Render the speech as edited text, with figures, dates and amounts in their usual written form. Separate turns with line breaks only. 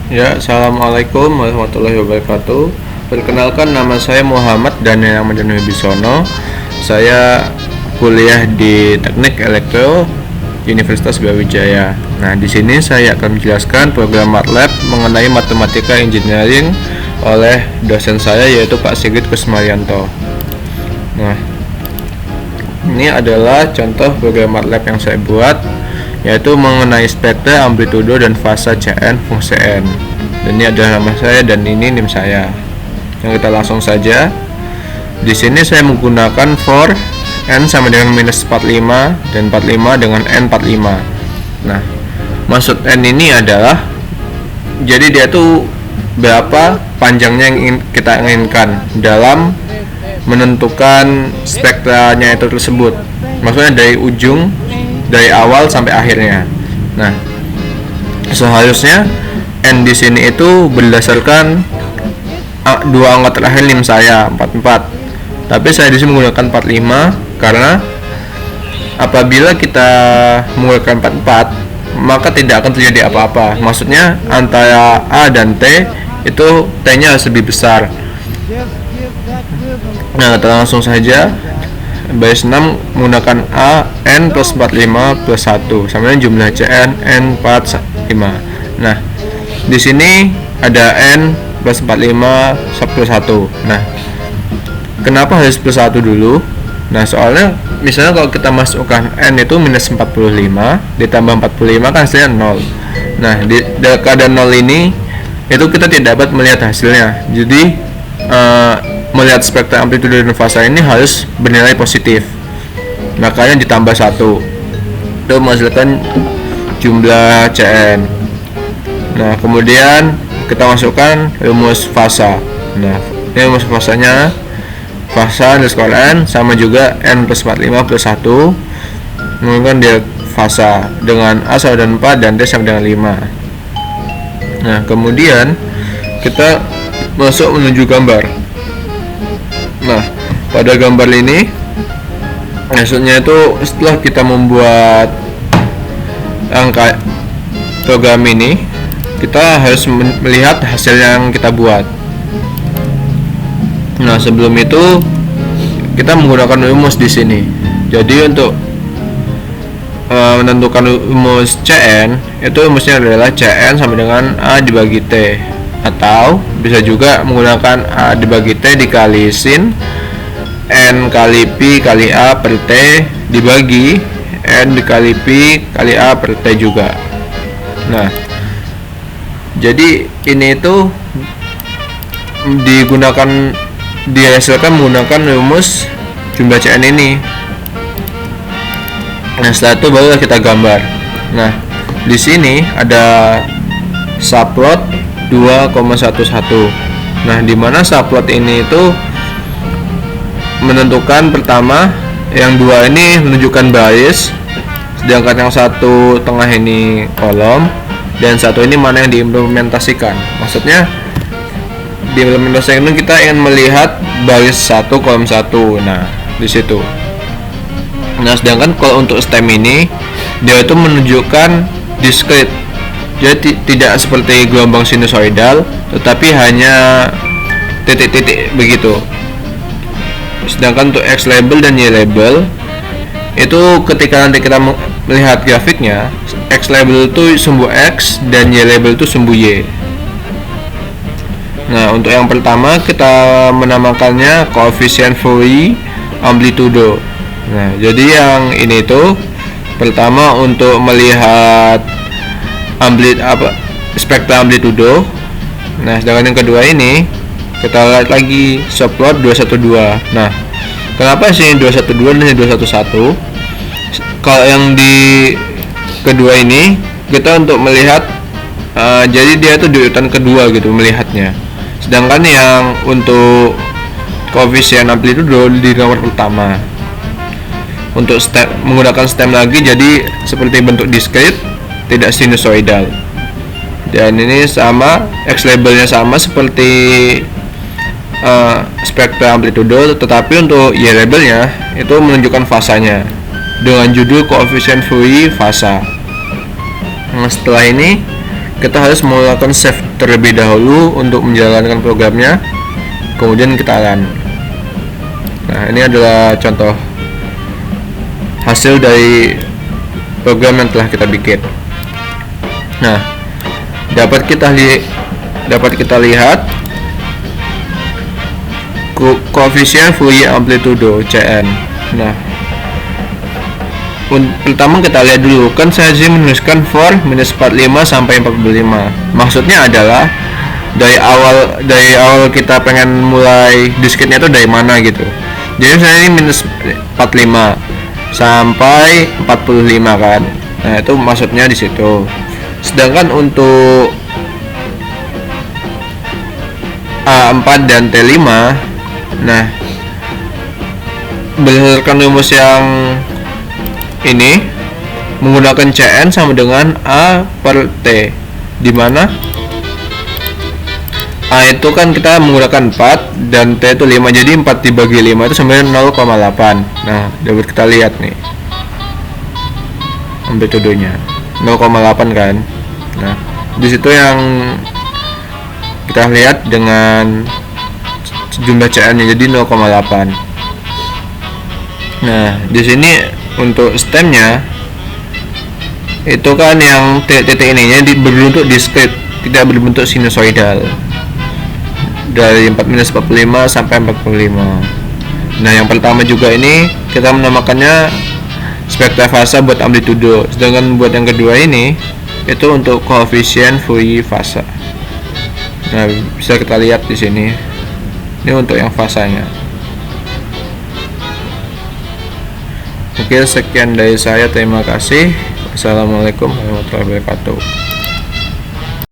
Ya, assalamualaikum warahmatullahi wabarakatuh. Perkenalkan, nama saya Muhammad Daniel Ahmad Wibisono. Saya kuliah di Teknik Elektro Universitas Brawijaya. Nah, di sini saya akan menjelaskan program MATLAB mengenai matematika engineering oleh dosen saya, yaitu Pak Sigit Kusmaryanto. Nah, ini adalah contoh program MATLAB yang saya buat, yaitu mengenai spektra, amplitudo, dan fasa Cn fungsi n. Dan ini adalah nama saya dan ini NIM saya. Yang kita langsung saja. Di sini saya menggunakan for n sama dengan minus 45 dan 45 dengan n 45. Nah, maksud n ini adalah, jadi dia tuh berapa panjangnya yang kita inginkan dalam menentukan spektranya itu tersebut. Maksudnya dari awal sampai akhirnya. Nah, seharusnya n di sini itu berdasarkan dua angka terakhir NIM saya 44. Tapi saya di sini menggunakan 45 karena apabila kita menggunakan 44, maka tidak akan terjadi apa-apa. Maksudnya antara A dan T itu T-nya harus lebih besar. Nah, kita langsung saja. Base 6 menggunakan A n plus 45 plus 1 sama dengan jumlah Cn n 45. Nah, di sini ada n plus 45 plus 1. Nah, kenapa harus plus 1 dulu? Nah, soalnya misalnya kalau kita masukkan n itu minus 45 ditambah 45 kan hasilnya 0. Nah, di keadaan 0 ini itu kita tidak dapat melihat hasilnya. Jadi melihat spektra amplitudo dan fasa ini harus bernilai positif, makanya ditambah 1 itu menghasilkan jumlah Cn. Nah, kemudian kita masukkan rumus fasa. Nah, ini rumus fasanya, fasa underscore n sama juga n plus 45 plus 1, kemudian dia fasa dengan A sama dengan 4 dan D sama dengan 5. Nah, kemudian kita masuk menuju gambar. Nah, pada gambar ini maksudnya itu setelah kita membuat angka program ini, kita harus melihat hasil yang kita buat. Nah, sebelum itu kita menggunakan rumus di sini. Jadi untuk menentukan rumus Cn, itu rumusnya adalah Cn sama dengan A dibagi T, atau bisa juga menggunakan A dibagi T dikali sin N kali Pi kali A per T dibagi N dikali Pi kali A per T juga. Nah, jadi ini itu dihasilkan menggunakan rumus jumlah Cn ini. Nah, setelah itu baru kita gambar. Nah, di sini ada subplot 2,11. Nah, di mana subplot ini itu menentukan pertama yang dua ini menunjukkan baris, sedangkan yang satu tengah ini kolom, dan satu ini mana yang diimplementasikan. Maksudnya diimplementasikan itu kita ingin melihat baris 1 kolom 1. Nah, di situ. Nah, sedangkan kalau untuk stem ini dia itu menunjukkan discrete. Jadi tidak seperti gelombang sinusoidal, tetapi hanya titik-titik begitu. Sedangkan untuk X label dan Y label itu ketika nanti kita melihat grafiknya, X label itu sumbu X dan Y label itu sumbu Y. Nah, untuk yang pertama kita menamakannya koefisien Fourier amplitudo. Nah, jadi yang ini itu pertama untuk melihat spektra amplitudo. Nah, sedangkan yang kedua ini kita lihat lagi subplot 212. Nah, kenapa sih 212 dan 211? Kalau yang di kedua ini kita untuk melihat jadi dia itu di urutan kedua gitu melihatnya. Sedangkan yang untuk koefisien amplitudo di nomor pertama. Untuk menggunakan stem lagi, jadi seperti bentuk discrete, tidak sinusoidal. Dan ini sama, X labelnya sama seperti spektra amplitudo, tetapi untuk Y labelnya itu menunjukkan fasanya dengan judul koefisien Fourier fasa. Nah, setelah ini kita harus melakukan save terlebih dahulu untuk menjalankan programnya, kemudian kita run. Nah, ini adalah contoh hasil dari program yang telah kita bikin. Nah, dapat kita lihat koefisien Fourier amplitudo CN. Nah, pertama kita lihat dulu, kan saya menuliskan for minus 45 sampai 45. Maksudnya adalah dari awal kita pengen mulai disketnya itu dari mana gitu. Jadi saya ini minus 45 sampai 45 kan. Nah, itu maksudnya di situ. Sedangkan untuk A4 dan T5, nah, berdasarkan rumus yang ini menggunakan CN sama dengan A per T, di mana A itu kan kita menggunakan 4 dan T itu 5, jadi 4 dibagi 5 itu sama dengan 0,8. Nah, dapat kita lihat nih amplitudonya 0,8 kan. Nah, di situ yang kita lihat dengan jumlah CN-nya jadi 0,8. Nah, di sini untuk stemnya itu kan yang titik ininya berbentuk diskret, tidak berbentuk sinusoidal, dari 4-45 sampai 45. Nah, yang pertama juga ini kita menamakannya spektra fase buat amplitudo, sedangkan buat yang kedua ini itu untuk koefisien Fourier fase. Nah, bisa kita lihat di sini. Ini untuk yang fasanya. Oke, sekian dari saya. Terima kasih. Wassalamualaikum warahmatullahi wabarakatuh.